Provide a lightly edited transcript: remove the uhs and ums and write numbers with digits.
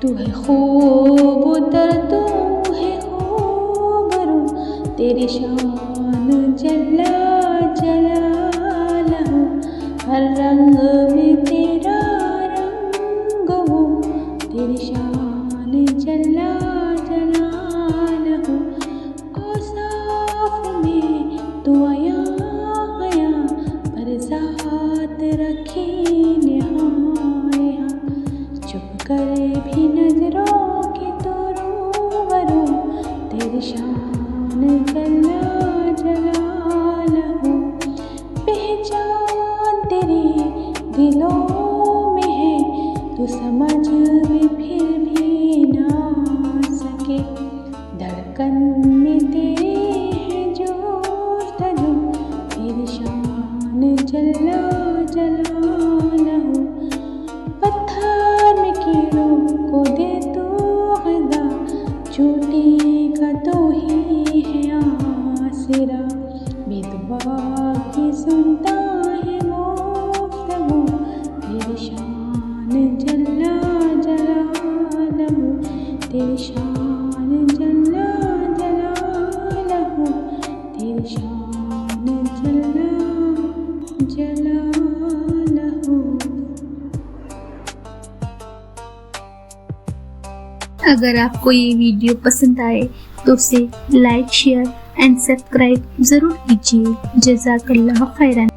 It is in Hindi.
तू है खूब उतर, तू है खूब रू, तेरी शान जल्ला जलालहू, हर रंग में तेरा रंग हो, तेरी शान जल्ला जलालहू। औसाफ में तू आया आया, पर ज़ात रखी निहाया, चुप करे भी नजरों की तो रूबरू, तेरी शान जल्ला जलालहू। पहचान तेरी दिलों में है, तू समझ में फिर भी ना सके, धड़कन में तेरी है जो तजु, तेरी शान जल्ला जलालहू। पत्थर में कीड़ों को दे तू ग़िज़ा, चोटी का तो ही है आसरा, बेदुआ की सुनता है गुफ्तगू, तेरी शान जल्ला जलालहू, तेरी शान जल्ला जलालहू, तेरी शान जल्ला जलालहू। अगर आपको ये वीडियो पसंद आए तो उसे लाइक, शेयर एंड सब्सक्राइब ज़रूर कीजिए। जज़ाकल्लाह खैरन।